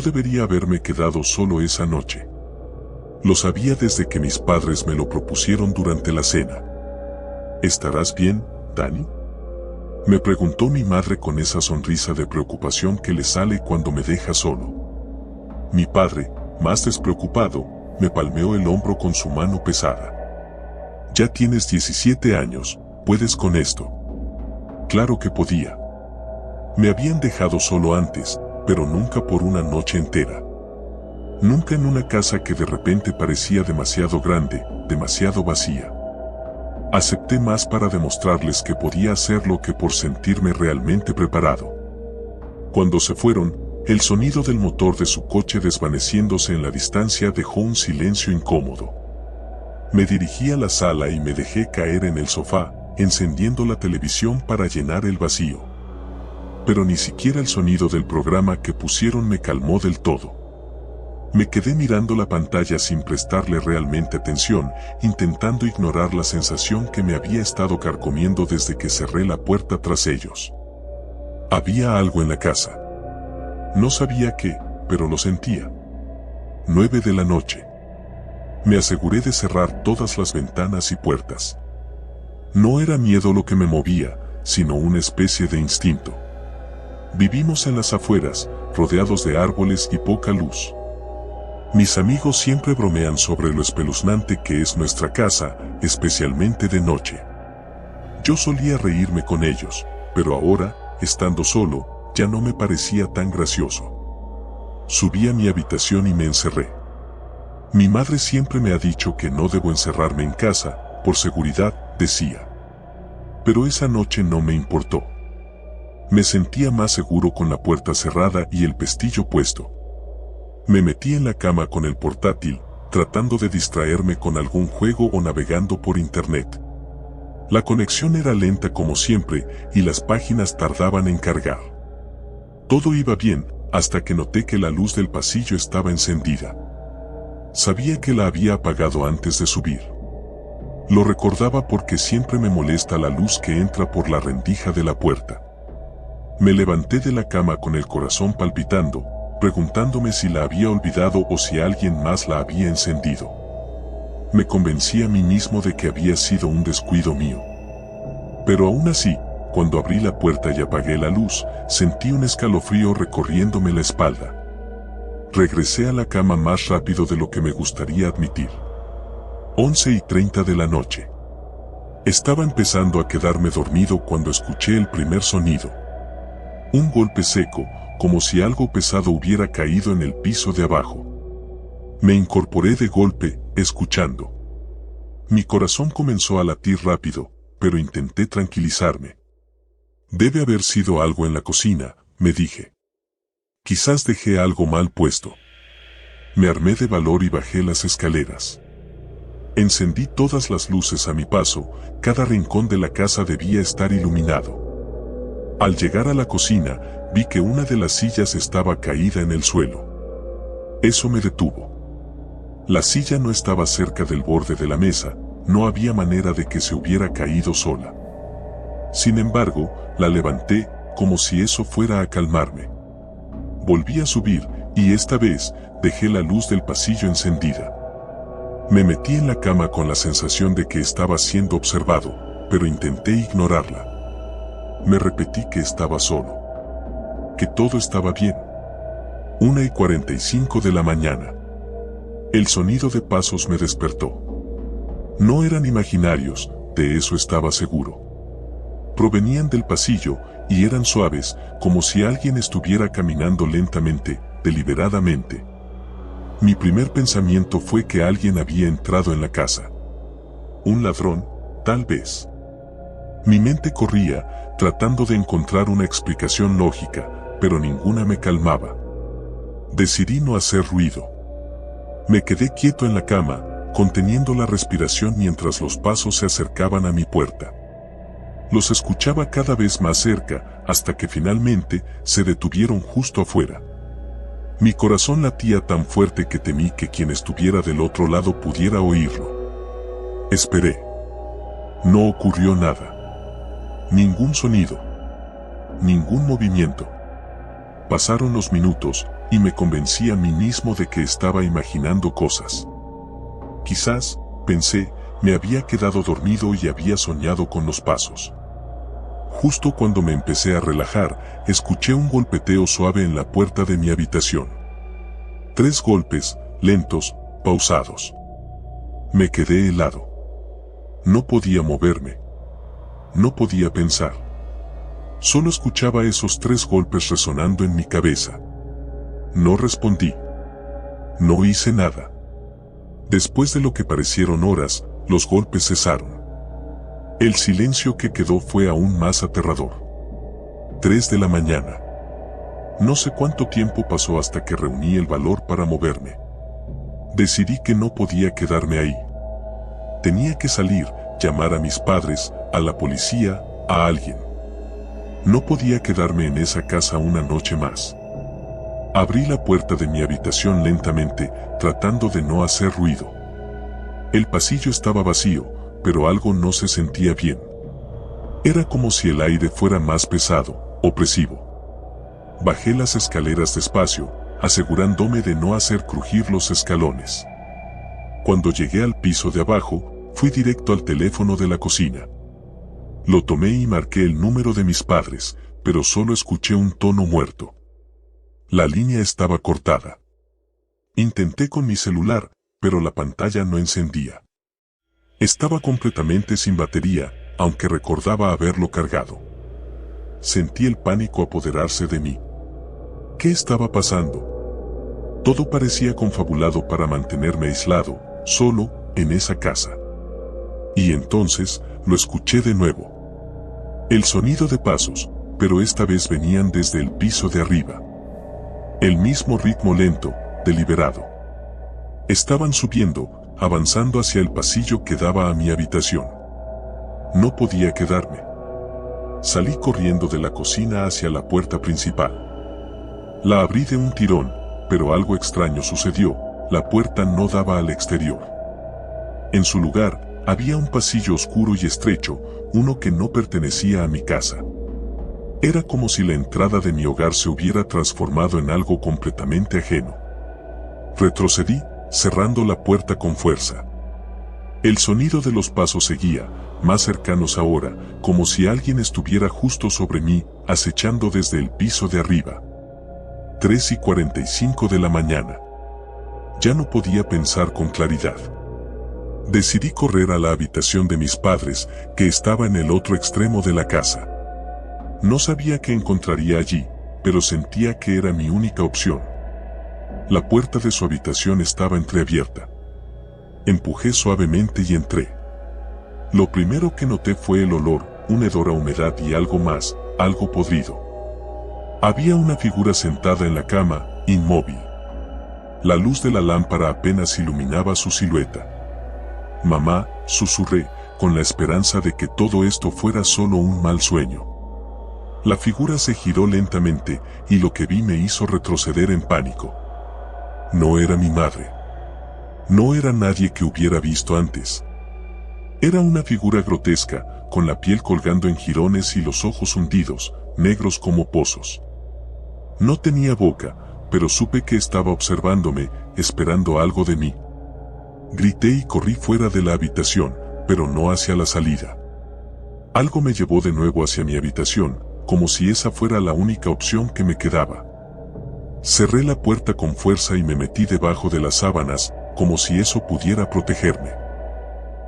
debería haberme quedado solo esa noche. Lo sabía desde que mis padres me lo propusieron durante la cena. ¿Estarás bien, Dani?, me preguntó mi madre con esa sonrisa de preocupación que le sale cuando me deja solo. Mi padre, más despreocupado, me palmeó el hombro con su mano pesada. Ya tienes 17 años, ¿puedes con esto? Claro que podía. Me habían dejado solo antes, pero nunca por una noche entera. Nunca en una casa que de repente parecía demasiado grande, demasiado vacía. Acepté más para demostrarles que podía hacerlo que por sentirme realmente preparado. Cuando se fueron, el sonido del motor de su coche desvaneciéndose en la distancia dejó un silencio incómodo. Me dirigí a la sala y me dejé caer en el sofá, encendiendo la televisión para llenar el vacío. Pero ni siquiera el sonido del programa que pusieron me calmó del todo. Me quedé mirando la pantalla sin prestarle realmente atención, intentando ignorar la sensación que me había estado carcomiendo desde que cerré la puerta tras ellos. Había algo en la casa. No sabía qué, pero lo sentía. 9 de la noche. Me aseguré de cerrar todas las ventanas y puertas. No era miedo lo que me movía, sino una especie de instinto. Vivimos en las afueras, rodeados de árboles y poca luz. Mis amigos siempre bromean sobre lo espeluznante que es nuestra casa, especialmente de noche. Yo solía reírme con ellos, pero ahora, estando solo, ya no me parecía tan gracioso. Subí a mi habitación y me encerré. Mi madre siempre me ha dicho que no debo encerrarme en casa, por seguridad, decía. Pero esa noche no me importó. Me sentía más seguro con la puerta cerrada y el pestillo puesto. Me metí en la cama con el portátil, tratando de distraerme con algún juego o navegando por internet. La conexión era lenta como siempre y las páginas tardaban en cargar. Todo iba bien, hasta que noté que la luz del pasillo estaba encendida. Sabía que la había apagado antes de subir. Lo recordaba porque siempre me molesta la luz que entra por la rendija de la puerta. Me levanté de la cama con el corazón palpitando, preguntándome si la había olvidado o si alguien más la había encendido. Me convencí a mí mismo de que había sido un descuido mío. Pero aún así, cuando abrí la puerta y apagué la luz, sentí un escalofrío recorriéndome la espalda. Regresé a la cama más rápido de lo que me gustaría admitir. 11:30 de la noche. Estaba empezando a quedarme dormido cuando escuché el primer sonido. Un golpe seco, como si algo pesado hubiera caído en el piso de abajo. Me incorporé de golpe, escuchando. Mi corazón comenzó a latir rápido, pero intenté tranquilizarme. Debe haber sido algo en la cocina, me dije. Quizás dejé algo mal puesto. Me armé de valor y bajé las escaleras. Encendí todas las luces a mi paso, cada rincón de la casa debía estar iluminado. Al llegar a la cocina, vi que una de las sillas estaba caída en el suelo. Eso me detuvo. La silla no estaba cerca del borde de la mesa, no había manera de que se hubiera caído sola. Sin embargo, la levanté, como si eso fuera a calmarme. Volví a subir, y esta vez, dejé la luz del pasillo encendida. Me metí en la cama con la sensación de que estaba siendo observado, pero intenté ignorarla. Me repetí que estaba solo. Que todo estaba bien. 1:45 de la mañana. El sonido de pasos me despertó. No eran imaginarios, de eso estaba seguro. Provenían del pasillo, y eran suaves, como si alguien estuviera caminando lentamente, deliberadamente. Mi primer pensamiento fue que alguien había entrado en la casa. Un ladrón, tal vez. Mi mente corría, tratando de encontrar una explicación lógica, pero ninguna me calmaba. Decidí no hacer ruido. Me quedé quieto en la cama, conteniendo la respiración mientras los pasos se acercaban a mi puerta. Los escuchaba cada vez más cerca, hasta que finalmente se detuvieron justo afuera. Mi corazón latía tan fuerte que temí que quien estuviera del otro lado pudiera oírlo. Esperé. No ocurrió nada. Ningún sonido. Ningún movimiento. Pasaron los minutos, y me convencí a mí mismo de que estaba imaginando cosas. Quizás, pensé, me había quedado dormido y había soñado con los pasos. Justo cuando me empecé a relajar, escuché un golpeteo suave en la puerta de mi habitación. 3 golpes, lentos, pausados. Me quedé helado. No podía moverme. No podía pensar. Solo escuchaba esos 3 golpes resonando en mi cabeza. No respondí. No hice nada. Después de lo que parecieron horas, los golpes cesaron. El silencio que quedó fue aún más aterrador. 3 de la mañana. No sé cuánto tiempo pasó hasta que reuní el valor para moverme. Decidí que no podía quedarme ahí. Tenía que salir, llamar a mis padres, a la policía, a alguien. No podía quedarme en esa casa una noche más. Abrí la puerta de mi habitación lentamente, tratando de no hacer ruido. El pasillo estaba vacío, pero algo no se sentía bien. Era como si el aire fuera más pesado, opresivo. Bajé las escaleras despacio, asegurándome de no hacer crujir los escalones. Cuando llegué al piso de abajo, fui directo al teléfono de la cocina. Lo tomé y marqué el número de mis padres, pero solo escuché un tono muerto. La línea estaba cortada. Intenté con mi celular, pero la pantalla no encendía. Estaba completamente sin batería, aunque recordaba haberlo cargado. Sentí el pánico apoderarse de mí. ¿Qué estaba pasando? Todo parecía confabulado para mantenerme aislado, solo, en esa casa. Y entonces, lo escuché de nuevo. El sonido de pasos, pero esta vez venían desde el piso de arriba. El mismo ritmo lento, deliberado. Estaban subiendo, avanzando hacia el pasillo que daba a mi habitación. No podía quedarme. Salí corriendo de la cocina hacia la puerta principal. La abrí de un tirón, pero algo extraño sucedió, la puerta no daba al exterior. En su lugar, había un pasillo oscuro y estrecho, uno que no pertenecía a mi casa. Era como si la entrada de mi hogar se hubiera transformado en algo completamente ajeno. Retrocedí, cerrando la puerta con fuerza. El sonido de los pasos seguía, más cercanos ahora, como si alguien estuviera justo sobre mí, acechando desde el piso de arriba. 3:45 de la mañana. Ya no podía pensar con claridad. Decidí correr a la habitación de mis padres, que estaba en el otro extremo de la casa. No sabía qué encontraría allí, pero sentía que era mi única opción. La puerta de su habitación estaba entreabierta. Empujé suavemente y entré. Lo primero que noté fue el olor, un hedor a humedad y algo más, algo podrido. Había una figura sentada en la cama, inmóvil. La luz de la lámpara apenas iluminaba su silueta. «Mamá», susurré, con la esperanza de que todo esto fuera solo un mal sueño. La figura se giró lentamente, y lo que vi me hizo retroceder en pánico. No era mi madre. No era nadie que hubiera visto antes. Era una figura grotesca, con la piel colgando en jirones y los ojos hundidos, negros como pozos. No tenía boca, pero supe que estaba observándome, esperando algo de mí. Grité y corrí fuera de la habitación, pero no hacia la salida. Algo me llevó de nuevo hacia mi habitación, como si esa fuera la única opción que me quedaba. Cerré la puerta con fuerza y me metí debajo de las sábanas, como si eso pudiera protegerme.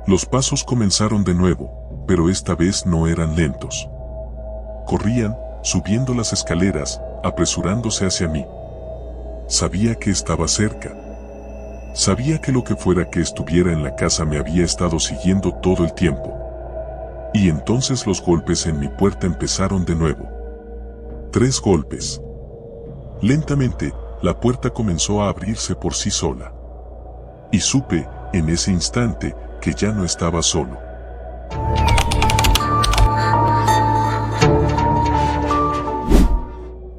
Los pasos comenzaron de nuevo, pero esta vez no eran lentos. Corrían, subiendo las escaleras, apresurándose hacia mí. Sabía que estaba cerca. Sabía que lo que fuera que estuviera en la casa me había estado siguiendo todo el tiempo. Y entonces los golpes en mi puerta empezaron de nuevo. 3 golpes. Lentamente, la puerta comenzó a abrirse por sí sola. Y supe, en ese instante, que ya no estaba solo.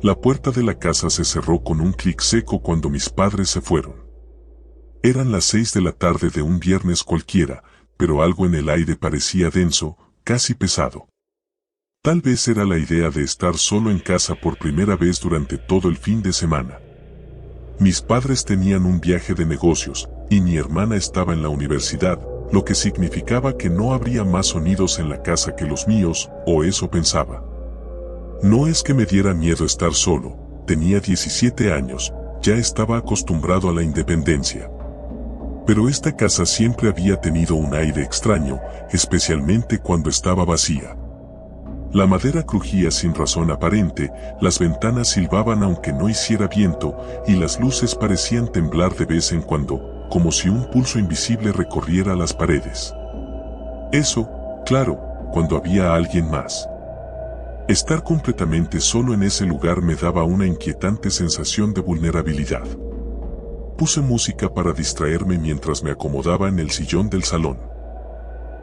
La puerta de la casa se cerró con un clic seco cuando mis padres se fueron. Eran las 6 de la tarde de un viernes cualquiera, pero algo en el aire parecía denso, casi pesado. Tal vez era la idea de estar solo en casa por primera vez durante todo el fin de semana. Mis padres tenían un viaje de negocios, y mi hermana estaba en la universidad, lo que significaba que no habría más sonidos en la casa que los míos, o eso pensaba. No es que me diera miedo estar solo, tenía 17 años, ya estaba acostumbrado a la independencia. Pero esta casa siempre había tenido un aire extraño, especialmente cuando estaba vacía. La madera crujía sin razón aparente, las ventanas silbaban aunque no hiciera viento, y las luces parecían temblar de vez en cuando, como si un pulso invisible recorriera las paredes. Eso, claro, cuando había alguien más. Estar completamente solo en ese lugar me daba una inquietante sensación de vulnerabilidad. Puse música para distraerme mientras me acomodaba en el sillón del salón.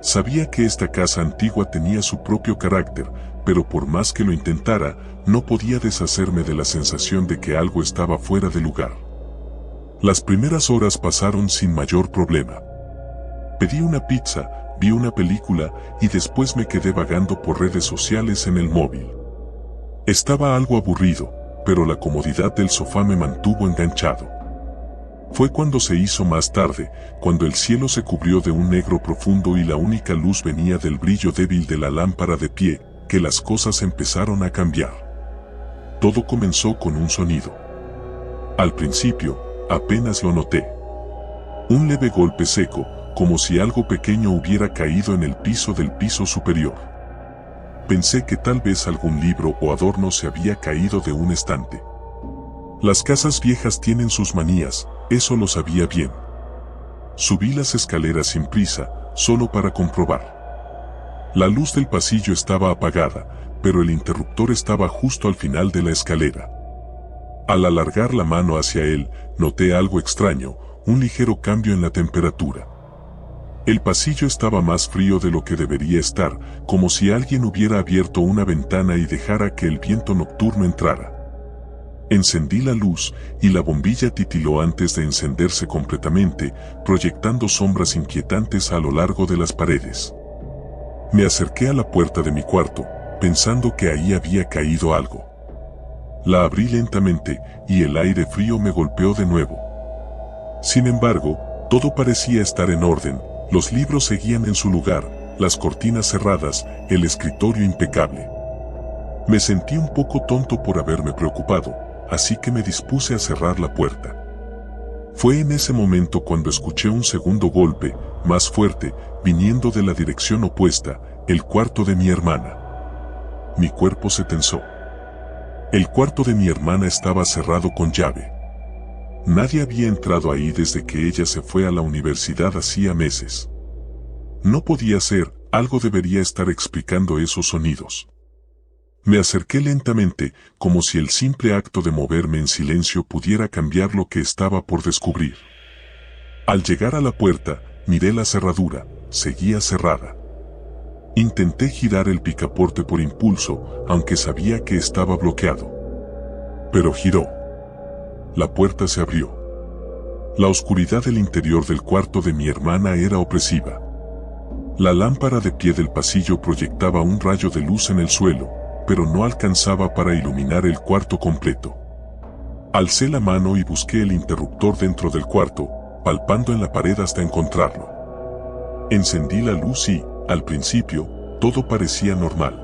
Sabía que esta casa antigua tenía su propio carácter, pero por más que lo intentara, no podía deshacerme de la sensación de que algo estaba fuera de lugar. Las primeras horas pasaron sin mayor problema. Pedí una pizza, vi una película y después me quedé vagando por redes sociales en el móvil. Estaba algo aburrido, pero la comodidad del sofá me mantuvo enganchado. Fue cuando se hizo más tarde, cuando el cielo se cubrió de un negro profundo y la única luz venía del brillo débil de la lámpara de pie, que las cosas empezaron a cambiar. Todo comenzó con un sonido. Al principio, apenas lo noté. Un leve golpe seco, como si algo pequeño hubiera caído en el piso del piso superior. Pensé que tal vez algún libro o adorno se había caído de un estante. Las casas viejas tienen sus manías, eso lo sabía bien. Subí las escaleras sin prisa, solo para comprobar. La luz del pasillo estaba apagada, pero el interruptor estaba justo al final de la escalera. Al alargar la mano hacia él, noté algo extraño, un ligero cambio en la temperatura. El pasillo estaba más frío de lo que debería estar, como si alguien hubiera abierto una ventana y dejara que el viento nocturno entrara. Encendí la luz, y la bombilla titiló antes de encenderse completamente, proyectando sombras inquietantes a lo largo de las paredes. Me acerqué a la puerta de mi cuarto, pensando que ahí había caído algo. La abrí lentamente, y el aire frío me golpeó de nuevo. Sin embargo, todo parecía estar en orden, los libros seguían en su lugar, las cortinas cerradas, el escritorio impecable. Me sentí un poco tonto por haberme preocupado, así que me dispuse a cerrar la puerta. Fue en ese momento cuando escuché un segundo golpe, más fuerte, viniendo de la dirección opuesta, el cuarto de mi hermana. Mi cuerpo se tensó. El cuarto de mi hermana estaba cerrado con llave. Nadie había entrado ahí desde que ella se fue a la universidad hacía meses. No podía ser, algo debería estar explicando esos sonidos. Me acerqué lentamente, como si el simple acto de moverme en silencio pudiera cambiar lo que estaba por descubrir. Al llegar a la puerta, miré la cerradura, seguía cerrada. Intenté girar el picaporte por impulso, aunque sabía que estaba bloqueado. Pero giró. La puerta se abrió. La oscuridad del interior del cuarto de mi hermana era opresiva. La lámpara de pie del pasillo proyectaba un rayo de luz en el suelo, pero no alcanzaba para iluminar el cuarto completo. Alcé la mano y busqué el interruptor dentro del cuarto, palpando en la pared hasta encontrarlo. Encendí la luz y, al principio, todo parecía normal.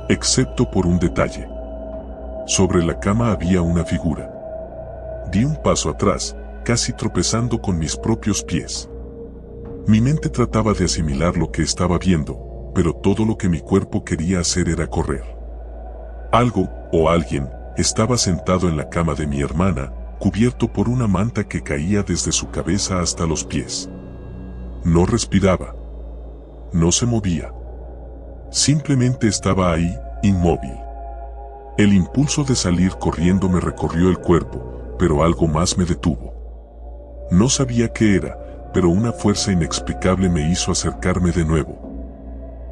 Excepto por un detalle. Sobre la cama había una figura. Di un paso atrás, casi tropezando con mis propios pies. Mi mente trataba de asimilar lo que estaba viendo, pero todo lo que mi cuerpo quería hacer era correr. Algo, o alguien, estaba sentado en la cama de mi hermana, cubierto por una manta que caía desde su cabeza hasta los pies. No respiraba. No se movía. Simplemente estaba ahí, inmóvil. El impulso de salir corriendo me recorrió el cuerpo, pero algo más me detuvo. No sabía qué era, pero una fuerza inexplicable me hizo acercarme de nuevo.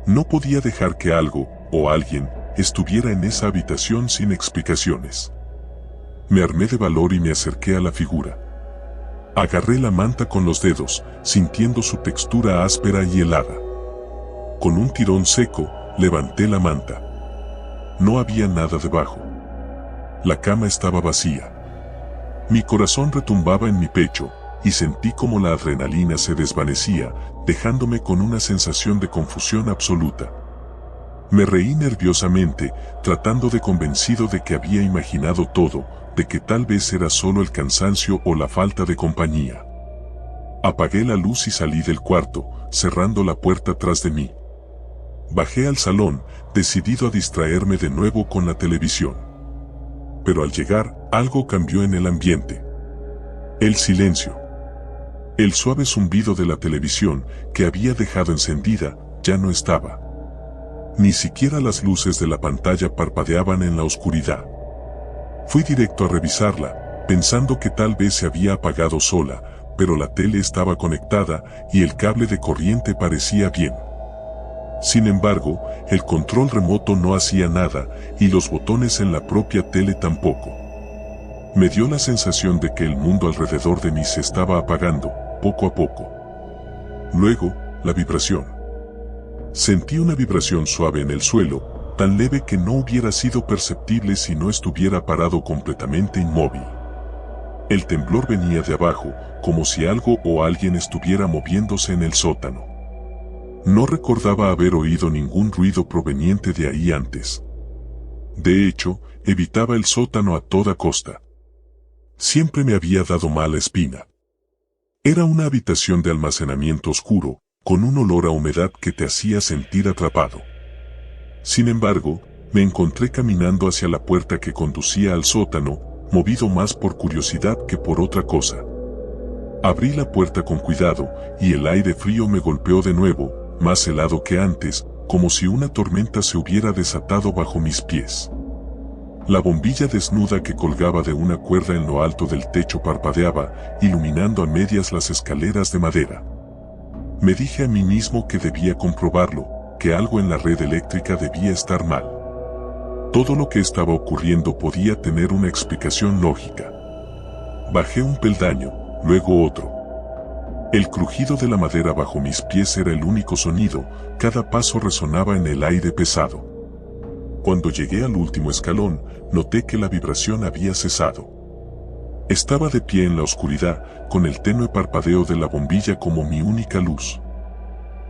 No podía dejar que algo, o alguien, estuviera en esa habitación sin explicaciones. Me armé de valor y me acerqué a la figura. Agarré la manta con los dedos, sintiendo su textura áspera y helada. Con un tirón seco, levanté la manta. No había nada debajo. La cama estaba vacía. Mi corazón retumbaba en mi pecho, y sentí como la adrenalina se desvanecía, dejándome con una sensación de confusión absoluta. Me reí nerviosamente, tratando de convencido de que había imaginado todo, de que tal vez era solo el cansancio o la falta de compañía. Apagué la luz y salí del cuarto, cerrando la puerta tras de mí. Bajé al salón, decidido a distraerme de nuevo con la televisión. Pero al llegar, algo cambió en el ambiente. El silencio. El suave zumbido de la televisión, que había dejado encendida, ya no estaba. Ni siquiera las luces de la pantalla parpadeaban en la oscuridad. Fui directo a revisarla, pensando que tal vez se había apagado sola, pero la tele estaba conectada y el cable de corriente parecía bien. Sin embargo, el control remoto no hacía nada y los botones en la propia tele tampoco. Me dio la sensación de que el mundo alrededor de mí se estaba apagando, poco a poco. Luego, la vibración. Sentí una vibración suave en el suelo, tan leve que no hubiera sido perceptible si no estuviera parado completamente inmóvil. El temblor venía de abajo, como si algo o alguien estuviera moviéndose en el sótano. No recordaba haber oído ningún ruido proveniente de ahí antes. De hecho, evitaba el sótano a toda costa. Siempre me había dado mala espina. Era una habitación de almacenamiento oscuro, con un olor a humedad que te hacía sentir atrapado. Sin embargo, me encontré caminando hacia la puerta que conducía al sótano, movido más por curiosidad que por otra cosa. Abrí la puerta con cuidado, y el aire frío me golpeó de nuevo, más helado que antes, como si una tormenta se hubiera desatado bajo mis pies. La bombilla desnuda que colgaba de una cuerda en lo alto del techo parpadeaba, iluminando a medias las escaleras de madera. Me dije a mí mismo que debía comprobarlo, que algo en la red eléctrica debía estar mal. Todo lo que estaba ocurriendo podía tener una explicación lógica. Bajé un peldaño, luego otro. El crujido de la madera bajo mis pies era el único sonido, cada paso resonaba en el aire pesado. Cuando llegué al último escalón, noté que la vibración había cesado. Estaba de pie en la oscuridad, con el tenue parpadeo de la bombilla como mi única luz.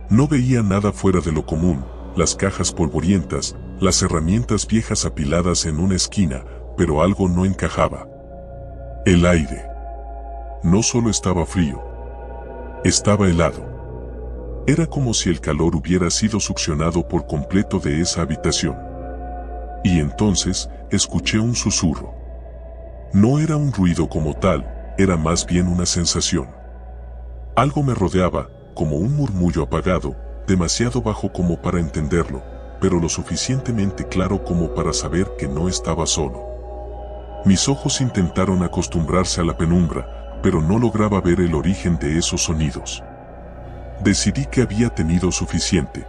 No veía nada fuera de lo común, las cajas polvorientas, las herramientas viejas apiladas en una esquina, pero algo no encajaba. El aire. No solo estaba frío, estaba helado. Era como si el calor hubiera sido succionado por completo de esa habitación. Y entonces, escuché un susurro. No era un ruido como tal, era más bien una sensación. Algo me rodeaba, como un murmullo apagado, demasiado bajo como para entenderlo, pero lo suficientemente claro como para saber que no estaba solo. Mis ojos intentaron acostumbrarse a la penumbra, pero no lograba ver el origen de esos sonidos. Decidí que había tenido suficiente.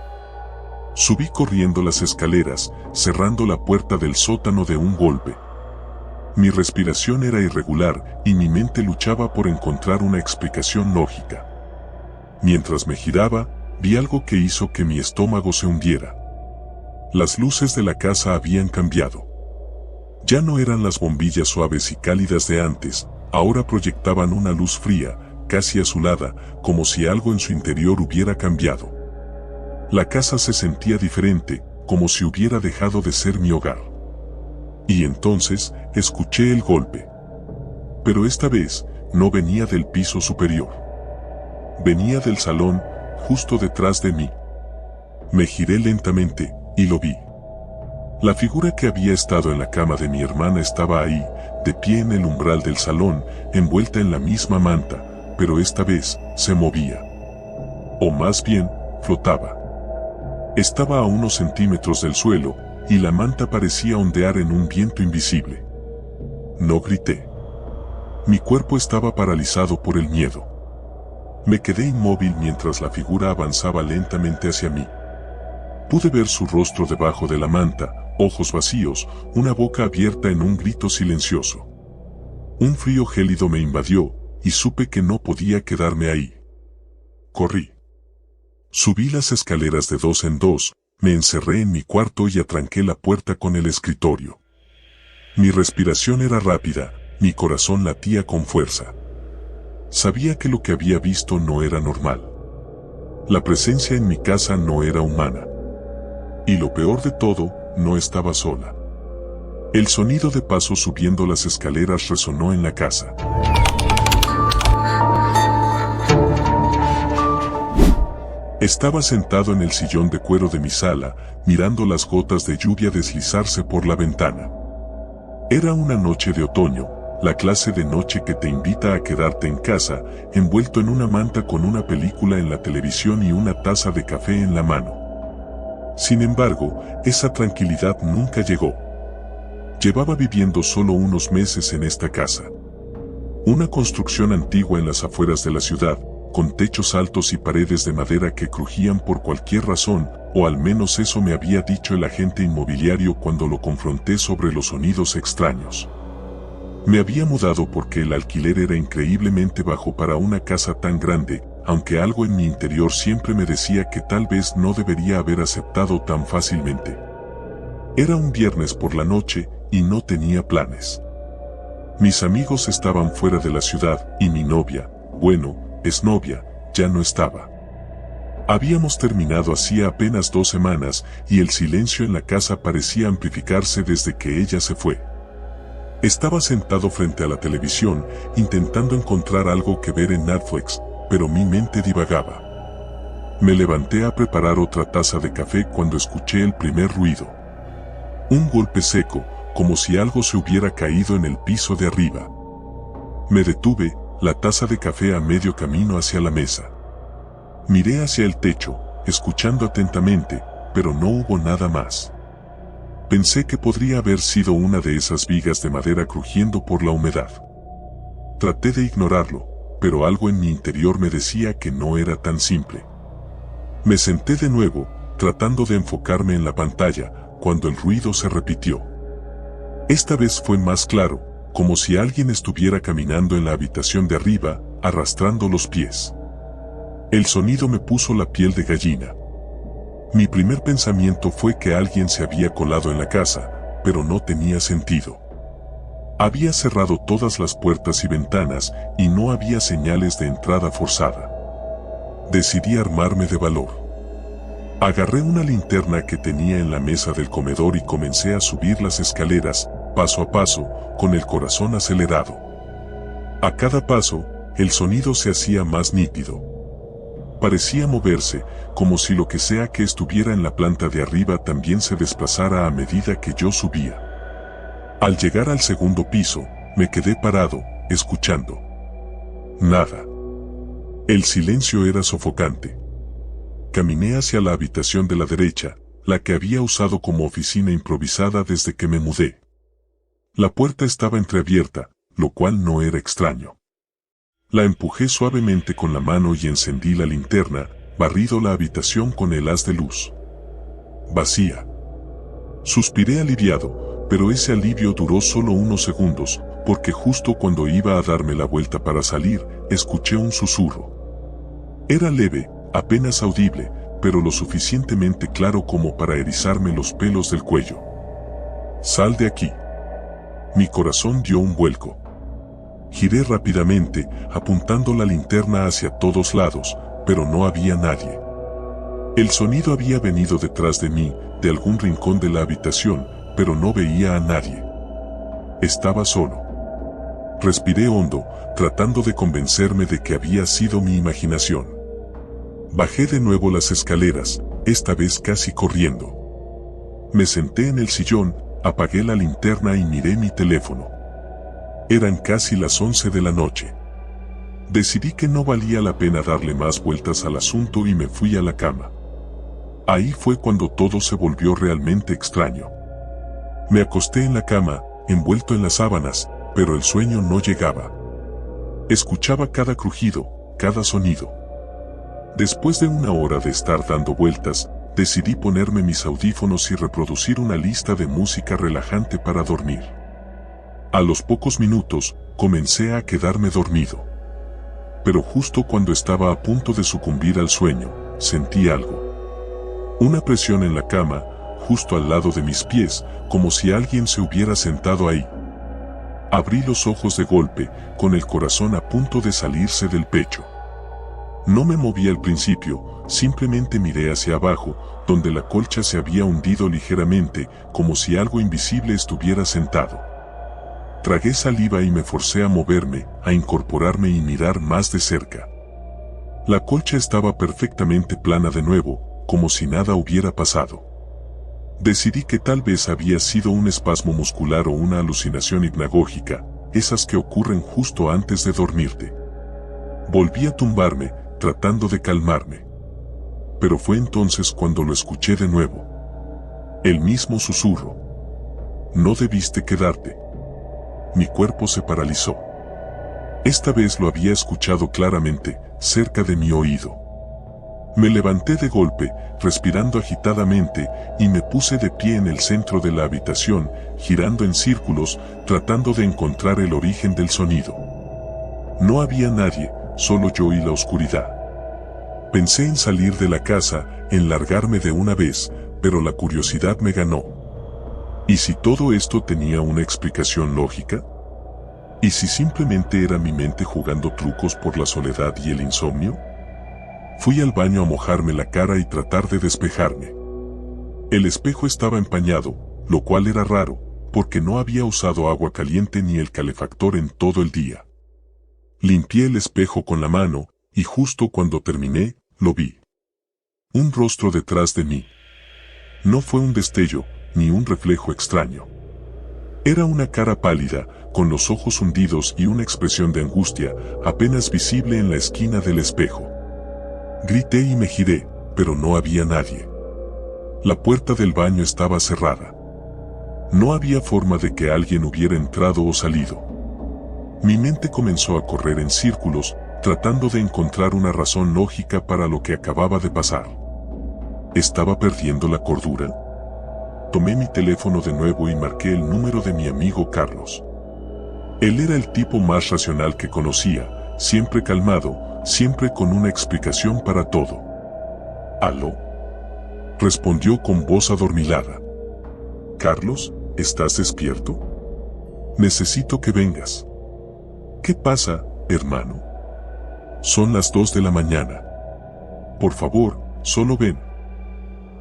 Subí corriendo las escaleras, cerrando la puerta del sótano de un golpe. Mi respiración era irregular y mi mente luchaba por encontrar una explicación lógica. Mientras me giraba, vi algo que hizo que mi estómago se hundiera. Las luces de la casa habían cambiado. Ya no eran las bombillas suaves y cálidas de antes, ahora proyectaban una luz fría, casi azulada, como si algo en su interior hubiera cambiado. La casa se sentía diferente, como si hubiera dejado de ser mi hogar. Y entonces, escuché el golpe. Pero esta vez, no venía del piso superior. Venía del salón, justo detrás de mí. Me giré lentamente, y lo vi. La figura que había estado en la cama de mi hermana estaba ahí, de pie en el umbral del salón, envuelta en la misma manta, pero esta vez, se movía. O más bien, flotaba. Estaba a unos centímetros del suelo, y la manta parecía ondear en un viento invisible. No grité. Mi cuerpo estaba paralizado por el miedo. Me quedé inmóvil mientras la figura avanzaba lentamente hacia mí. Pude ver su rostro debajo de la manta, ojos vacíos, una boca abierta en un grito silencioso. Un frío gélido me invadió, y supe que no podía quedarme ahí. Corrí. Subí las escaleras de 2 en 2, me encerré en mi cuarto y atranqué la puerta con el escritorio. Mi respiración era rápida, Mi corazón latía con fuerza. Sabía que lo que había visto no era normal. La presencia en mi casa no era humana. Y lo peor de todo, no estaba sola. El sonido de pasos subiendo las escaleras resonó en la casa. Estaba sentado en el sillón de cuero de mi sala, mirando las gotas de lluvia deslizarse por la ventana. Era una noche de otoño, la clase de noche que te invita a quedarte en casa, envuelto en una manta con una película en la televisión y una taza de café en la mano. Sin embargo, esa tranquilidad nunca llegó. Llevaba viviendo solo unos meses en esta casa. Una construcción antigua en las afueras de la ciudad, con techos altos y paredes de madera que crujían por cualquier razón, o al menos eso me había dicho el agente inmobiliario cuando lo confronté sobre los sonidos extraños. Me había mudado porque el alquiler era increíblemente bajo para una casa tan grande, aunque algo en mi interior siempre me decía que tal vez no debería haber aceptado tan fácilmente. Era un viernes por la noche y no tenía planes. Mis amigos estaban fuera de la ciudad y mi novia, bueno, exnovia, ya no estaba. Habíamos terminado hacía apenas 2 semanas y el silencio en la casa parecía amplificarse desde que ella se fue. Estaba sentado frente a la televisión, intentando encontrar algo que ver en Netflix, pero mi mente divagaba. Me levanté a preparar otra taza de café cuando escuché el primer ruido. Un golpe seco, como si algo se hubiera caído en el piso de arriba. Me detuve, la taza de café a medio camino hacia la mesa. Miré hacia el techo, escuchando atentamente, pero no hubo nada más. Pensé que podría haber sido una de esas vigas de madera crujiendo por la humedad. Traté de ignorarlo, pero algo en mi interior me decía que no era tan simple. Me senté de nuevo, tratando de enfocarme en la pantalla, cuando el ruido se repitió. Esta vez fue más claro, como si alguien estuviera caminando en la habitación de arriba, arrastrando los pies. El sonido me puso la piel de gallina. Mi primer pensamiento fue que alguien se había colado en la casa, pero no tenía sentido. Había cerrado todas las puertas y ventanas y no había señales de entrada forzada. Decidí armarme de valor. Agarré una linterna que tenía en la mesa del comedor y comencé a subir las escaleras, paso a paso, con el corazón acelerado. A cada paso, el sonido se hacía más nítido. Parecía moverse, como si lo que sea que estuviera en la planta de arriba también se desplazara a medida que yo subía. Al llegar al segundo piso, me quedé parado, escuchando. Nada. El silencio era sofocante. Caminé hacia la habitación de la derecha, la que había usado como oficina improvisada desde que me mudé. La puerta estaba entreabierta, lo cual no era extraño. La empujé suavemente con la mano y encendí la linterna, barrido la habitación con el haz de luz. Vacía. Suspiré aliviado, pero ese alivio duró solo unos segundos, porque justo cuando iba a darme la vuelta para salir, escuché un susurro. Era leve, apenas audible, pero lo suficientemente claro como para erizarme los pelos del cuello. «Sal de aquí». Mi corazón dio un vuelco. Giré rápidamente, apuntando la linterna hacia todos lados, pero no había nadie. El sonido había venido detrás de mí, de algún rincón de la habitación, pero no veía a nadie. Estaba solo. Respiré hondo, tratando de convencerme de que había sido mi imaginación. Bajé de nuevo las escaleras, esta vez casi corriendo. Me senté en el sillón, apagué la linterna y miré mi teléfono. Eran casi las 11 de la noche. Decidí que no valía la pena darle más vueltas al asunto y me fui a la cama. Ahí fue cuando todo se volvió realmente extraño. Me acosté en la cama, envuelto en las sábanas, pero el sueño no llegaba. Escuchaba cada crujido, cada sonido. Después de una hora de estar dando vueltas, decidí ponerme mis audífonos y reproducir una lista de música relajante para dormir. A los pocos minutos, comencé a quedarme dormido. Pero justo cuando estaba a punto de sucumbir al sueño, sentí algo. Una presión en la cama, justo al lado de mis pies, como si alguien se hubiera sentado ahí. Abrí los ojos de golpe, con el corazón a punto de salirse del pecho. No me moví al principio, simplemente miré hacia abajo, donde la colcha se había hundido ligeramente, como si algo invisible estuviera sentado. Tragué saliva y me forcé a moverme, a incorporarme y mirar más de cerca. La colcha estaba perfectamente plana de nuevo, como si nada hubiera pasado. Decidí que tal vez había sido un espasmo muscular o una alucinación hipnagógica, esas que ocurren justo antes de dormirte. Volví a tumbarme, tratando de calmarme. Pero fue entonces cuando lo escuché de nuevo. El mismo susurro. No debiste quedarte. Mi cuerpo se paralizó. Esta vez lo había escuchado claramente, cerca de mi oído. Me levanté de golpe, respirando agitadamente, y me puse de pie en el centro de la habitación, girando en círculos, tratando de encontrar el origen del sonido. No había nadie, solo yo y la oscuridad. Pensé en salir de la casa, en largarme de una vez, pero la curiosidad me ganó. ¿Y si todo esto tenía una explicación lógica? ¿Y si simplemente era mi mente jugando trucos por la soledad y el insomnio? Fui al baño a mojarme la cara y tratar de despejarme. El espejo estaba empañado, lo cual era raro, porque no había usado agua caliente ni el calefactor en todo el día. Limpié el espejo con la mano, y justo cuando terminé, lo vi. Un rostro detrás de mí. No fue un destello, ni un reflejo extraño. Era una cara pálida, con los ojos hundidos y una expresión de angustia, apenas visible en la esquina del espejo. Grité y me giré, pero no había nadie. La puerta del baño estaba cerrada. No había forma de que alguien hubiera entrado o salido. Mi mente comenzó a correr en círculos, tratando de encontrar una razón lógica para lo que acababa de pasar. ¿Estaba perdiendo la cordura? Tomé mi teléfono de nuevo y marqué el número de mi amigo Carlos. Él era el tipo más racional que conocía, siempre calmado, siempre con una explicación para todo. ¿Aló? Respondió con voz adormilada. Carlos, ¿estás despierto? Necesito que vengas. ¿Qué pasa, hermano? Son las 2 de la mañana. Por favor, solo ven.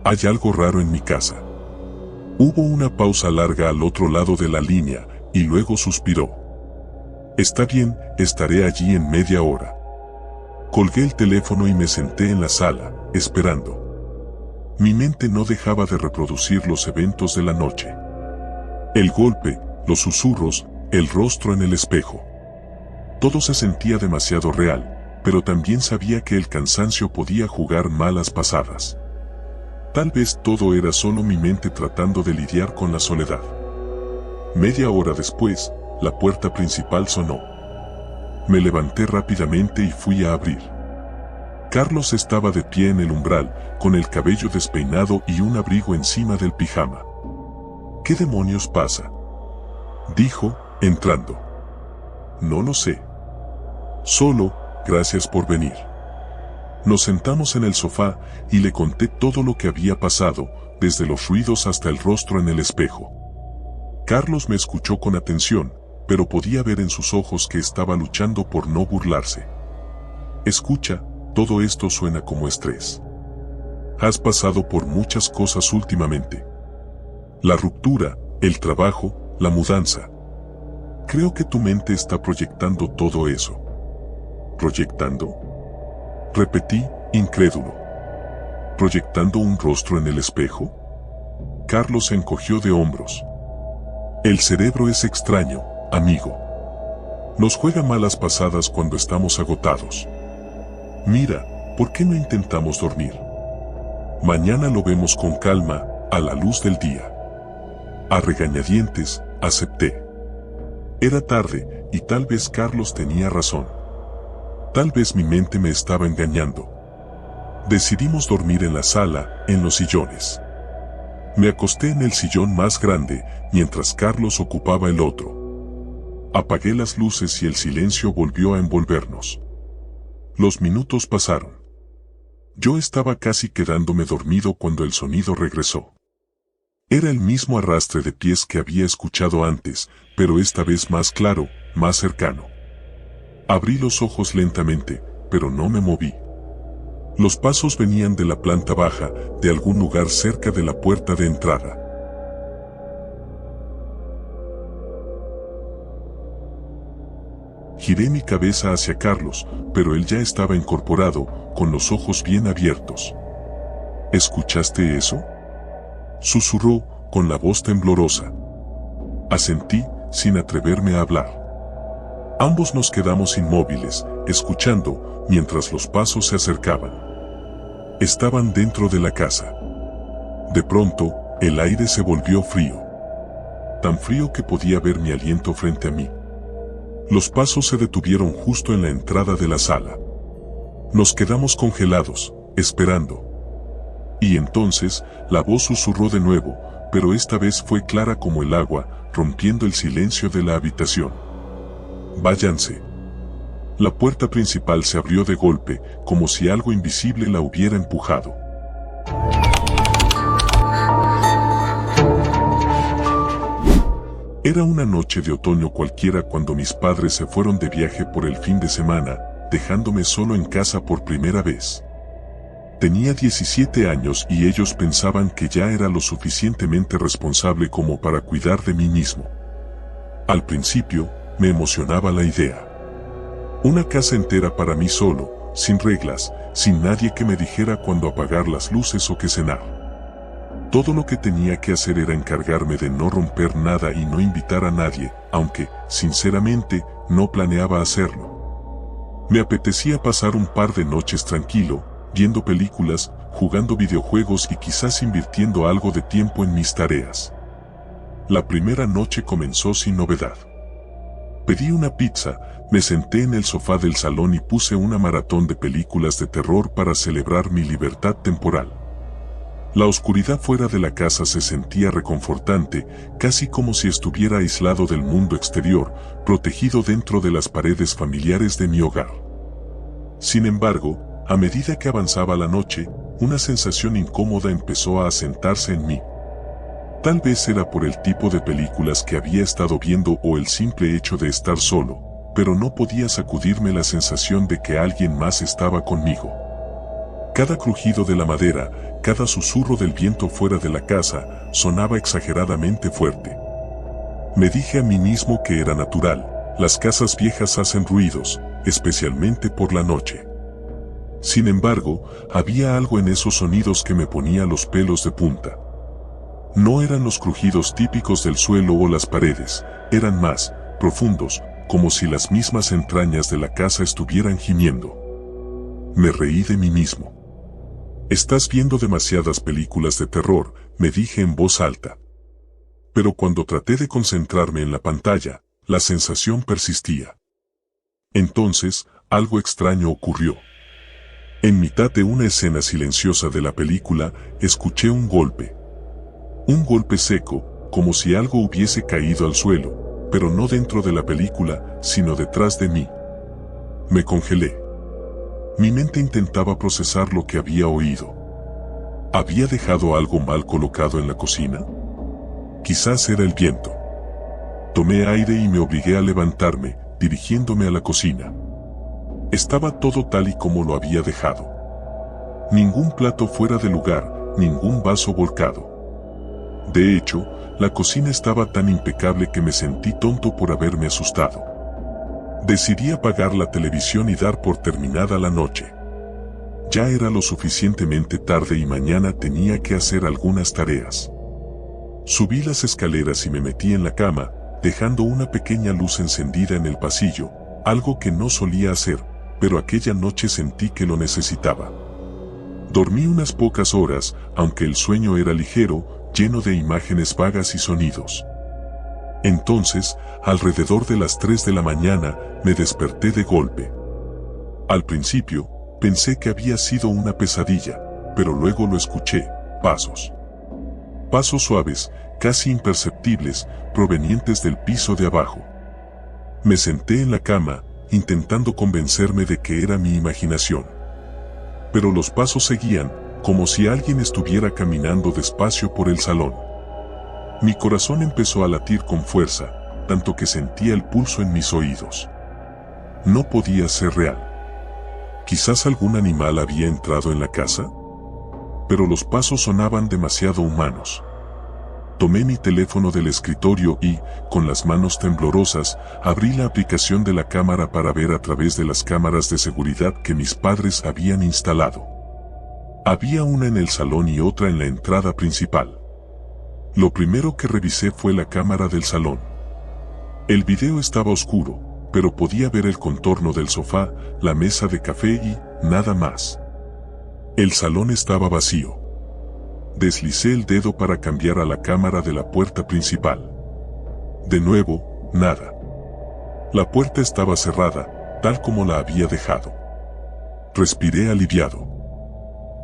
Hay algo raro en mi casa. Hubo una pausa larga al otro lado de la línea, y luego suspiró. Está bien, estaré allí en media hora. Colgué el teléfono y me senté en la sala, esperando. Mi mente no dejaba de reproducir los eventos de la noche. El golpe, los susurros, el rostro en el espejo. Todo se sentía demasiado real, pero también sabía que el cansancio podía jugar malas pasadas. Tal vez todo era solo mi mente tratando de lidiar con la soledad. Media hora después, la puerta principal sonó. Me levanté rápidamente y fui a abrir. Carlos estaba de pie en el umbral, con el cabello despeinado y un abrigo encima del pijama. ¿Qué demonios pasa?, dijo, entrando. No lo sé. Solo, gracias por venir. Nos sentamos en el sofá y le conté todo lo que había pasado, desde los ruidos hasta el rostro en el espejo. Carlos me escuchó con atención, pero podía ver en sus ojos que estaba luchando por no burlarse. Escucha, todo esto suena como estrés. Has pasado por muchas cosas últimamente. La ruptura, el trabajo, la mudanza. Creo que tu mente está proyectando todo eso. ¿Proyectando? Repetí, incrédulo. ¿Proyectando un rostro en el espejo? Carlos se encogió de hombros. El cerebro es extraño, amigo. Nos juega malas pasadas cuando estamos agotados. Mira, ¿por qué no intentamos dormir? Mañana lo vemos con calma, a la luz del día. A regañadientes, acepté. Era tarde, y tal vez Carlos tenía razón. Tal vez mi mente me estaba engañando. Decidimos dormir en la sala, en los sillones. Me acosté en el sillón más grande, mientras Carlos ocupaba el otro. Apagué las luces y el silencio volvió a envolvernos. Los minutos pasaron. Yo estaba casi quedándome dormido cuando el sonido regresó. Era el mismo arrastre de pies que había escuchado antes, pero esta vez más claro, más cercano. Abrí los ojos lentamente, pero no me moví. Los pasos venían de la planta baja, de algún lugar cerca de la puerta de entrada. Giré mi cabeza hacia Carlos, pero él ya estaba incorporado, con los ojos bien abiertos. ¿Escuchaste eso?, susurró, con la voz temblorosa. Asentí, sin atreverme a hablar. Ambos nos quedamos inmóviles, escuchando, mientras los pasos se acercaban. Estaban dentro de la casa. De pronto, el aire se volvió frío. Tan frío que podía ver mi aliento frente a mí. Los pasos se detuvieron justo en la entrada de la sala. Nos quedamos congelados, esperando. Y entonces, la voz susurró de nuevo, pero esta vez fue clara como el agua, rompiendo el silencio de la habitación. Váyanse. La puerta principal se abrió de golpe, como si algo invisible la hubiera empujado. Era una noche de otoño cualquiera cuando mis padres se fueron de viaje por el fin de semana, dejándome solo en casa por primera vez. Tenía 17 años y ellos pensaban que ya era lo suficientemente responsable como para cuidar de mí mismo. Al principio, me emocionaba la idea. Una casa entera para mí solo, sin reglas, sin nadie que me dijera cuándo apagar las luces o qué cenar. Todo lo que tenía que hacer era encargarme de no romper nada y no invitar a nadie, aunque, sinceramente, no planeaba hacerlo. Me apetecía pasar un par de noches tranquilo, viendo películas, jugando videojuegos y quizás invirtiendo algo de tiempo en mis tareas. La primera noche comenzó sin novedad. Pedí una pizza, me senté en el sofá del salón y puse una maratón de películas de terror para celebrar mi libertad temporal. La oscuridad fuera de la casa se sentía reconfortante, casi como si estuviera aislado del mundo exterior, protegido dentro de las paredes familiares de mi hogar. Sin embargo, a medida que avanzaba la noche, una sensación incómoda empezó a asentarse en mí. Tal vez era por el tipo de películas que había estado viendo o el simple hecho de estar solo, pero no podía sacudirme la sensación de que alguien más estaba conmigo. Cada crujido de la madera, cada susurro del viento fuera de la casa, sonaba exageradamente fuerte. Me dije a mí mismo que era natural, las casas viejas hacen ruidos, especialmente por la noche. Sin embargo, había algo en esos sonidos que me ponía los pelos de punta. No eran los crujidos típicos del suelo o las paredes, eran más profundos, como si las mismas entrañas de la casa estuvieran gimiendo. Me reí de mí mismo. Estás viendo demasiadas películas de terror, me dije en voz alta. Pero cuando traté de concentrarme en la pantalla, la sensación persistía. Entonces, algo extraño ocurrió. En mitad de una escena silenciosa de la película, escuché un golpe. Un golpe seco, como si algo hubiese caído al suelo, pero no dentro de la película, sino detrás de mí. Me congelé. Mi mente intentaba procesar lo que había oído. ¿Había dejado algo mal colocado en la cocina? Quizás era el viento. Tomé aire y me obligué a levantarme, dirigiéndome a la cocina. Estaba todo tal y como lo había dejado. Ningún plato fuera de lugar, ningún vaso volcado. De hecho, la cocina estaba tan impecable que me sentí tonto por haberme asustado. Decidí apagar la televisión y dar por terminada la noche. Ya era lo suficientemente tarde y mañana tenía que hacer algunas tareas. Subí las escaleras y me metí en la cama, dejando una pequeña luz encendida en el pasillo, algo que no solía hacer, pero aquella noche sentí que lo necesitaba. Dormí unas pocas horas, aunque el sueño era ligero, lleno de imágenes vagas y sonidos. Entonces, alrededor de las 3 de la mañana, me desperté de golpe. Al principio, pensé que había sido una pesadilla, pero luego lo escuché, pasos. Pasos suaves, casi imperceptibles, provenientes del piso de abajo. Me senté en la cama, intentando convencerme de que era mi imaginación. Pero los pasos seguían, como si alguien estuviera caminando despacio por el salón. Mi corazón empezó a latir con fuerza, tanto que sentía el pulso en mis oídos. No podía ser real. Quizás algún animal había entrado en la casa, pero los pasos sonaban demasiado humanos. Tomé mi teléfono del escritorio y, con las manos temblorosas, abrí la aplicación de la cámara para ver a través de las cámaras de seguridad que mis padres habían instalado. Había una en el salón y otra en la entrada principal. Lo primero que revisé fue la cámara del salón. El video estaba oscuro, pero podía ver el contorno del sofá, la mesa de café y nada más. El salón estaba vacío. Deslicé el dedo para cambiar a la cámara de la puerta principal. De nuevo, nada. La puerta estaba cerrada, tal como la había dejado. Respiré aliviado.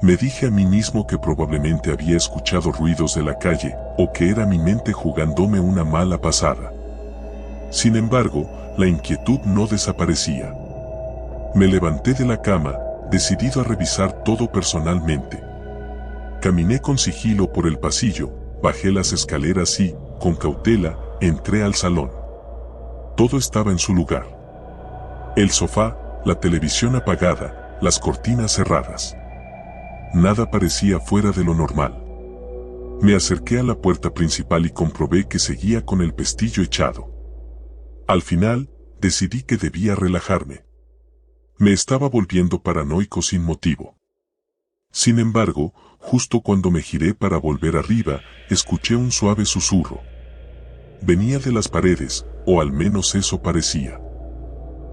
Me dije a mí mismo que probablemente había escuchado ruidos de la calle, o que era mi mente jugándome una mala pasada. Sin embargo, la inquietud no desaparecía. Me levanté de la cama, decidido a revisar todo personalmente. Caminé con sigilo por el pasillo, bajé las escaleras y, con cautela, entré al salón. Todo estaba en su lugar. El sofá, la televisión apagada, las cortinas cerradas. Nada parecía fuera de lo normal. Me acerqué a la puerta principal y comprobé que seguía con el pestillo echado. Al final, decidí que debía relajarme. Me estaba volviendo paranoico sin motivo. Sin embargo, justo cuando me giré para volver arriba, escuché un suave susurro. Venía de las paredes, o al menos eso parecía.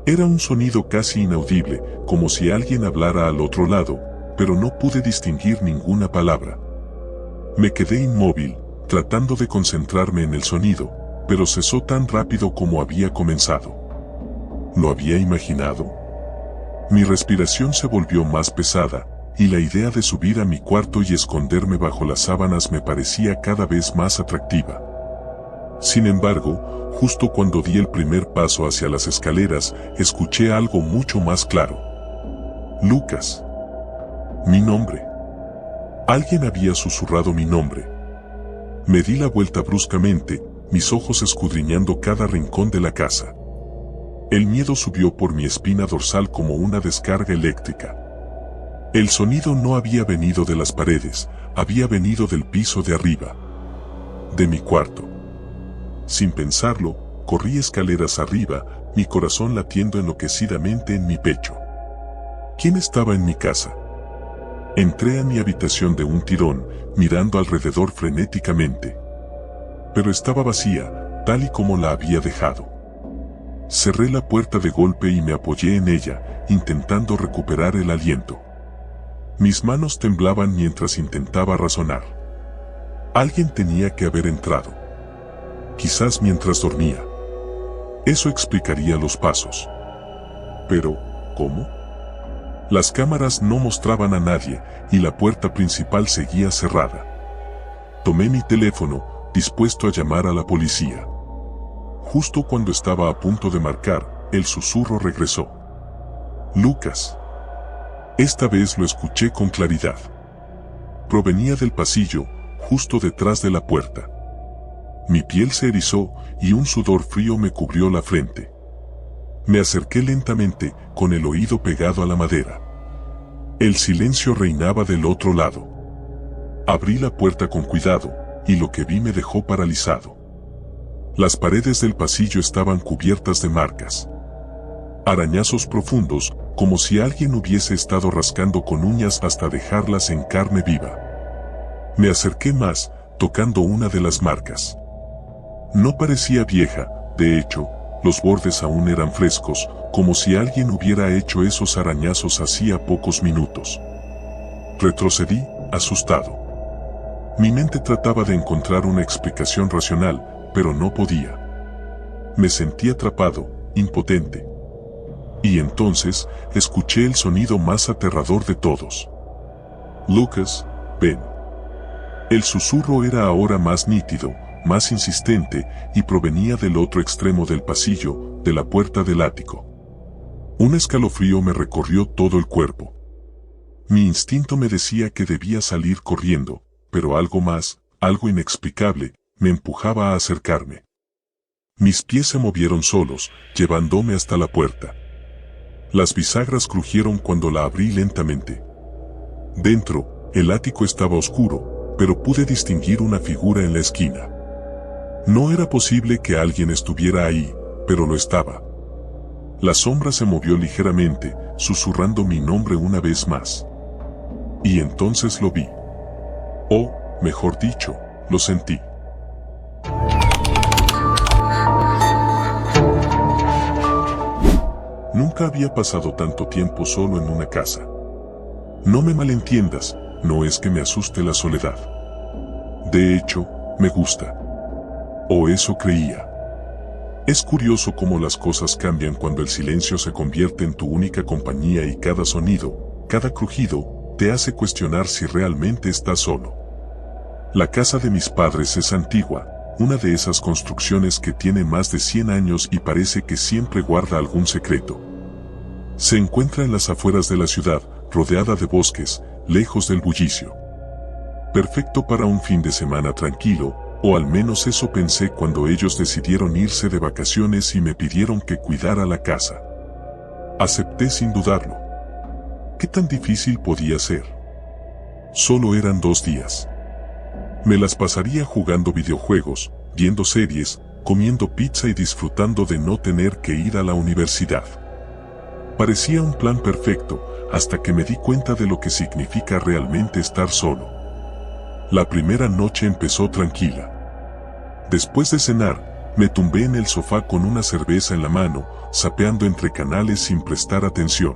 Era un sonido casi inaudible, como si alguien hablara al otro lado, pero no pude distinguir ninguna palabra. Me quedé inmóvil, tratando de concentrarme en el sonido, pero cesó tan rápido como había comenzado. ¿Lo había imaginado? Mi respiración se volvió más pesada, y la idea de subir a mi cuarto y esconderme bajo las sábanas me parecía cada vez más atractiva. Sin embargo, justo cuando di el primer paso hacia las escaleras, escuché algo mucho más claro. Lucas. Mi nombre. Alguien había susurrado mi nombre. Me di la vuelta bruscamente, mis ojos escudriñando cada rincón de la casa. El miedo subió por mi espina dorsal como una descarga eléctrica. El sonido no había venido de las paredes, había venido del piso de arriba. De mi cuarto. Sin pensarlo, corrí escaleras arriba, mi corazón latiendo enloquecidamente en mi pecho. ¿Quién estaba en mi casa? Entré a mi habitación de un tirón, mirando alrededor frenéticamente. Pero estaba vacía, tal y como la había dejado. Cerré la puerta de golpe y me apoyé en ella, intentando recuperar el aliento. Mis manos temblaban mientras intentaba razonar. Alguien tenía que haber entrado. Quizás mientras dormía. Eso explicaría los pasos. Pero, ¿cómo? Las cámaras no mostraban a nadie, y la puerta principal seguía cerrada. Tomé mi teléfono, dispuesto a llamar a la policía. Justo cuando estaba a punto de marcar, el susurro regresó. Lucas. Esta vez lo escuché con claridad. Provenía del pasillo, justo detrás de la puerta. Mi piel se erizó, y un sudor frío me cubrió la frente. Me acerqué lentamente, con el oído pegado a la madera. El silencio reinaba del otro lado. Abrí la puerta con cuidado, y lo que vi me dejó paralizado. Las paredes del pasillo estaban cubiertas de marcas. Arañazos profundos, como si alguien hubiese estado rascando con uñas hasta dejarlas en carne viva. Me acerqué más, tocando una de las marcas. No parecía vieja, de hecho, los bordes aún eran frescos, como si alguien hubiera hecho esos arañazos hacía pocos minutos. Retrocedí, asustado. Mi mente trataba de encontrar una explicación racional, pero no podía. Me sentí atrapado, impotente. Y entonces, escuché el sonido más aterrador de todos. Lucas, ven. El susurro era ahora más nítido, más insistente, y provenía del otro extremo del pasillo, de la puerta del ático. Un escalofrío me recorrió todo el cuerpo. Mi instinto me decía que debía salir corriendo, pero algo más, algo inexplicable, me empujaba a acercarme. Mis pies se movieron solos, llevándome hasta la puerta. Las bisagras crujieron cuando la abrí lentamente. Dentro, el ático estaba oscuro, pero pude distinguir una figura en la esquina. No era posible que alguien estuviera ahí, pero lo estaba. La sombra se movió ligeramente, susurrando mi nombre una vez más. Y entonces lo vi. O, mejor dicho, lo sentí. Nunca había pasado tanto tiempo solo en una casa. No me malentiendas, no es que me asuste la soledad. De hecho, me gusta. O eso creía. Es curioso cómo las cosas cambian cuando el silencio se convierte en tu única compañía y cada sonido, cada crujido, te hace cuestionar si realmente estás solo. La casa de mis padres es antigua, una de esas construcciones que tiene más de 100 años y parece que siempre guarda algún secreto. Se encuentra en las afueras de la ciudad, rodeada de bosques, lejos del bullicio. Perfecto para un fin de semana tranquilo, o al menos eso pensé cuando ellos decidieron irse de vacaciones y me pidieron que cuidara la casa. Acepté sin dudarlo. ¿Qué tan difícil podía ser? Solo eran 2 días. Me las pasaría jugando videojuegos, viendo series, comiendo pizza y disfrutando de no tener que ir a la universidad. Parecía un plan perfecto, hasta que me di cuenta de lo que significa realmente estar solo. La primera noche empezó tranquila. Después de cenar, me tumbé en el sofá con una cerveza en la mano, zapeando entre canales sin prestar atención.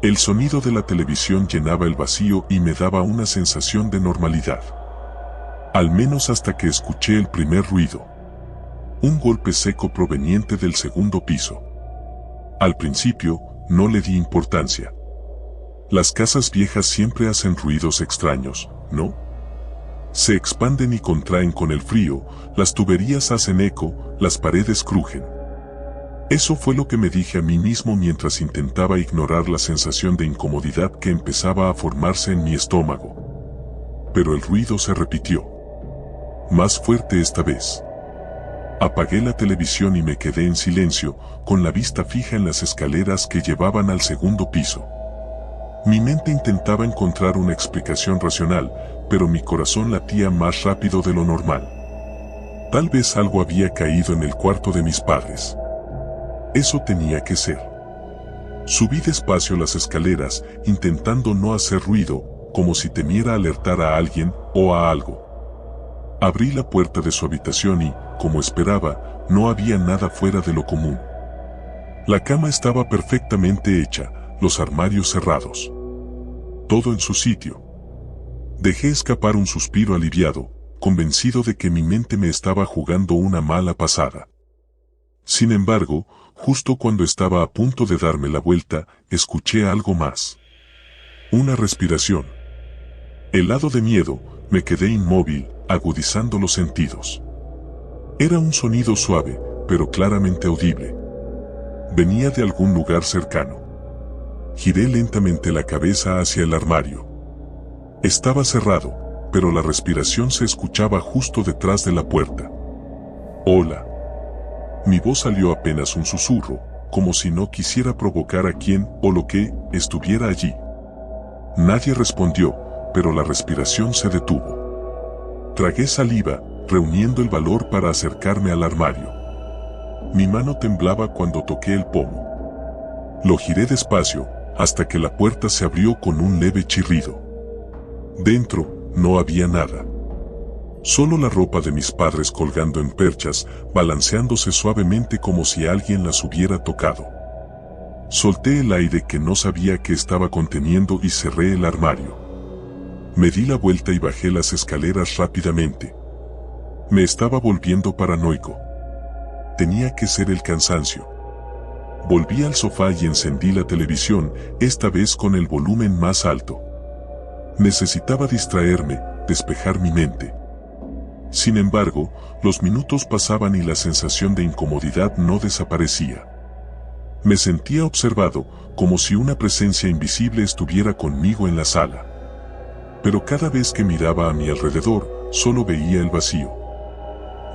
El sonido de la televisión llenaba el vacío y me daba una sensación de normalidad. Al menos hasta que escuché el primer ruido. Un golpe seco proveniente del segundo piso. Al principio, no le di importancia. Las casas viejas siempre hacen ruidos extraños, ¿no? Se expanden y contraen con el frío, las tuberías hacen eco, las paredes crujen. Eso fue lo que me dije a mí mismo mientras intentaba ignorar la sensación de incomodidad que empezaba a formarse en mi estómago. Pero el ruido se repitió. Más fuerte esta vez. Apagué la televisión y me quedé en silencio, con la vista fija en las escaleras que llevaban al segundo piso. Mi mente intentaba encontrar una explicación racional, pero mi corazón latía más rápido de lo normal. Tal vez algo había caído en el cuarto de mis padres. Eso tenía que ser. Subí despacio las escaleras, intentando no hacer ruido, como si temiera alertar a alguien o a algo. Abrí la puerta de su habitación y, como esperaba, no había nada fuera de lo común. La cama estaba perfectamente hecha, los armarios cerrados. Todo en su sitio. Dejé escapar un suspiro aliviado, convencido de que mi mente me estaba jugando una mala pasada. Sin embargo, justo cuando estaba a punto de darme la vuelta, escuché algo más. Una respiración. Helado de miedo, me quedé inmóvil, agudizando los sentidos. Era un sonido suave, pero claramente audible. Venía de algún lugar cercano. Giré lentamente la cabeza hacia el armario. Estaba cerrado, pero la respiración se escuchaba justo detrás de la puerta. Hola. Mi voz salió apenas un susurro, como si no quisiera provocar a quien o lo que estuviera allí. Nadie respondió, pero la respiración se detuvo. Tragué saliva, reuniendo el valor para acercarme al armario. Mi mano temblaba cuando toqué el pomo. Lo giré despacio, hasta que la puerta se abrió con un leve chirrido. Dentro, no había nada. Solo la ropa de mis padres colgando en perchas, balanceándose suavemente como si alguien las hubiera tocado. Solté el aire que no sabía que estaba conteniendo y cerré el armario. Me di la vuelta y bajé las escaleras rápidamente. Me estaba volviendo paranoico. Tenía que ser el cansancio. Volví al sofá y encendí la televisión, esta vez con el volumen más alto. Necesitaba distraerme, despejar mi mente. Sin embargo, los minutos pasaban y la sensación de incomodidad no desaparecía. Me sentía observado, como si una presencia invisible estuviera conmigo en la sala. Pero cada vez que miraba a mi alrededor, solo veía el vacío.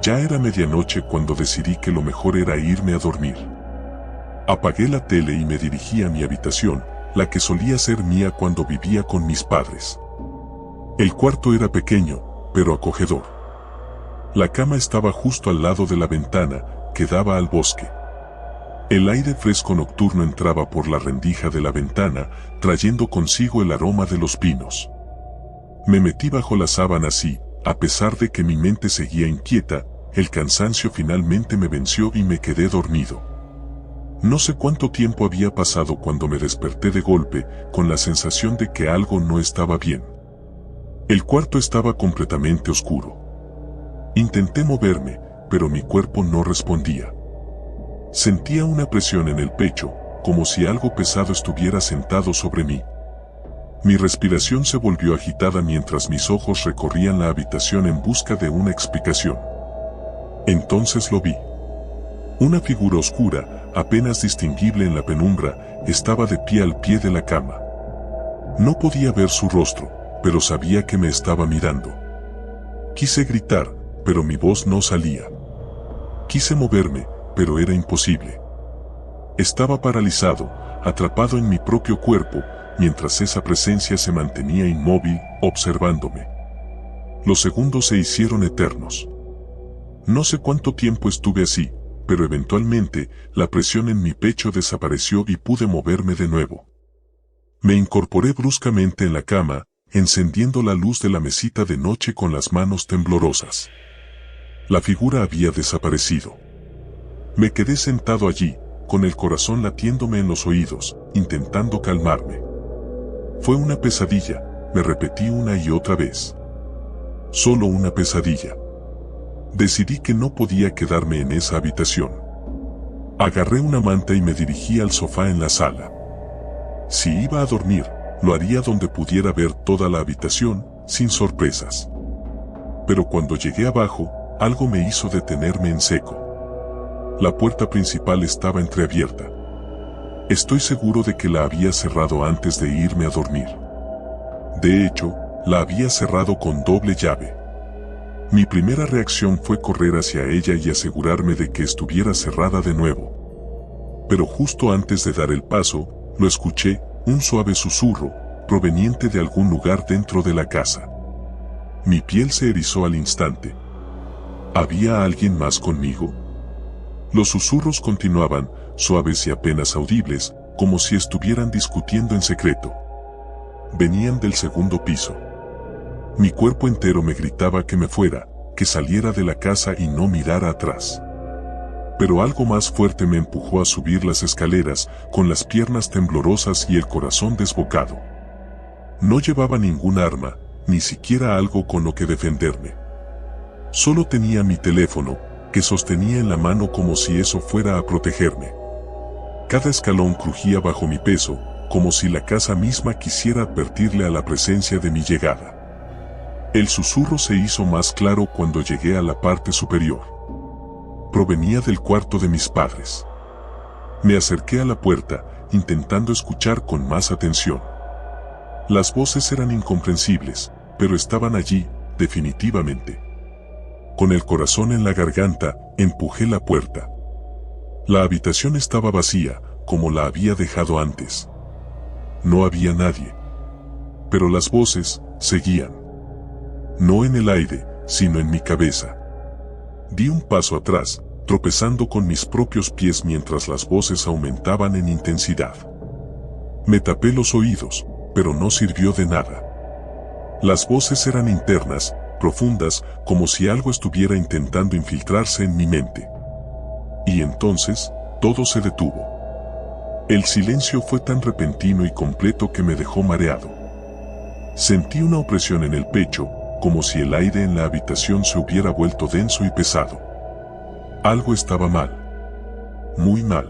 Ya era medianoche cuando decidí que lo mejor era irme a dormir. Apagué la tele y me dirigí a mi habitación, la que solía ser mía cuando vivía con mis padres. El cuarto era pequeño, pero acogedor. La cama estaba justo al lado de la ventana, que daba al bosque. El aire fresco nocturno entraba por la rendija de la ventana, trayendo consigo el aroma de los pinos. Me metí bajo la sábanas y, a pesar de que mi mente seguía inquieta, el cansancio finalmente me venció y me quedé dormido. No sé cuánto tiempo había pasado cuando me desperté de golpe, con la sensación de que algo no estaba bien. El cuarto estaba completamente oscuro. Intenté moverme, pero mi cuerpo no respondía. Sentía una presión en el pecho, como si algo pesado estuviera sentado sobre mí. Mi respiración se volvió agitada mientras mis ojos recorrían la habitación en busca de una explicación. Entonces lo vi. Una figura oscura, apenas distinguible en la penumbra, estaba de pie al pie de la cama. No podía ver su rostro, pero sabía que me estaba mirando. Quise gritar, pero mi voz no salía. Quise moverme, pero era imposible. Estaba paralizado, atrapado en mi propio cuerpo, mientras esa presencia se mantenía inmóvil, observándome. Los segundos se hicieron eternos. No sé cuánto tiempo estuve así, pero eventualmente, la presión en mi pecho desapareció y pude moverme de nuevo. Me incorporé bruscamente en la cama, encendiendo la luz de la mesita de noche con las manos temblorosas. La figura había desaparecido. Me quedé sentado allí, con el corazón latiéndome en los oídos, intentando calmarme. Fue una pesadilla, me repetí una y otra vez. Solo una pesadilla. Decidí que no podía quedarme en esa habitación. Agarré una manta y me dirigí al sofá en la sala. Si iba a dormir, lo haría donde pudiera ver toda la habitación, sin sorpresas. Pero cuando llegué abajo, algo me hizo detenerme en seco. La puerta principal estaba entreabierta. Estoy seguro de que la había cerrado antes de irme a dormir. De hecho, la había cerrado con doble llave. Mi primera reacción fue correr hacia ella y asegurarme de que estuviera cerrada de nuevo. Pero justo antes de dar el paso, lo escuché, un suave susurro, proveniente de algún lugar dentro de la casa. Mi piel se erizó al instante. ¿Había alguien más conmigo? Los susurros continuaban, suaves y apenas audibles, como si estuvieran discutiendo en secreto. Venían del segundo piso. Mi cuerpo entero me gritaba que me fuera, que saliera de la casa y no mirara atrás. Pero algo más fuerte me empujó a subir las escaleras, con las piernas temblorosas y el corazón desbocado. No llevaba ningún arma, ni siquiera algo con lo que defenderme. Solo tenía mi teléfono, que sostenía en la mano como si eso fuera a protegerme. Cada escalón crujía bajo mi peso, como si la casa misma quisiera advertirle a la presencia de mi llegada. El susurro se hizo más claro cuando llegué a la parte superior. Provenía del cuarto de mis padres. Me acerqué a la puerta, intentando escuchar con más atención. Las voces eran incomprensibles, pero estaban allí, definitivamente. Con el corazón en la garganta, empujé la puerta. La habitación estaba vacía, como la había dejado antes. No había nadie. Pero las voces seguían. No en el aire, sino en mi cabeza. Di un paso atrás, tropezando con mis propios pies mientras las voces aumentaban en intensidad. Me tapé los oídos, pero no sirvió de nada. Las voces eran internas, profundas, como si algo estuviera intentando infiltrarse en mi mente. Y entonces, todo se detuvo. El silencio fue tan repentino y completo que me dejó mareado. Sentí una opresión en el pecho, como si el aire en la habitación se hubiera vuelto denso y pesado. Algo estaba mal. Muy mal.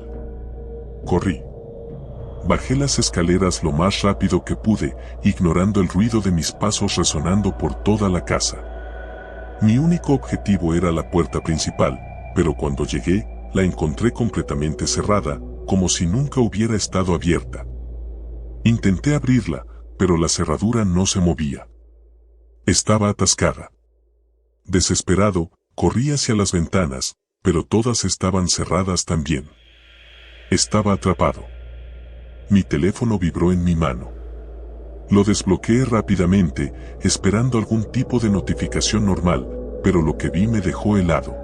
Corrí. Bajé las escaleras lo más rápido que pude, ignorando el ruido de mis pasos resonando por toda la casa. Mi único objetivo era la puerta principal, pero cuando llegué, la encontré completamente cerrada, como si nunca hubiera estado abierta. Intenté abrirla, pero la cerradura no se movía. Estaba atascada. Desesperado, Corrí hacia las ventanas, pero todas estaban cerradas también. Estaba atrapado. Mi teléfono vibró en mi mano. Lo desbloqueé rápidamente, esperando algún tipo de notificación normal, pero lo que vi me dejó helado.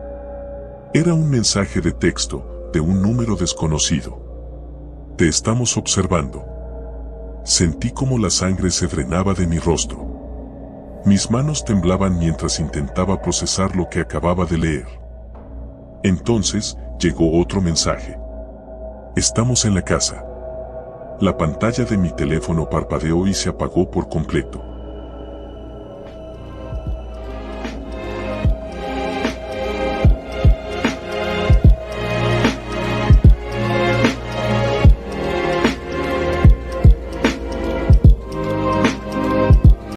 Era un mensaje de texto, de un número desconocido. Te estamos observando. Sentí como la sangre se drenaba de mi rostro. Mis manos temblaban mientras intentaba procesar lo que acababa de leer. Entonces, llegó otro mensaje. Estamos en la casa. La pantalla de mi teléfono parpadeó y se apagó por completo.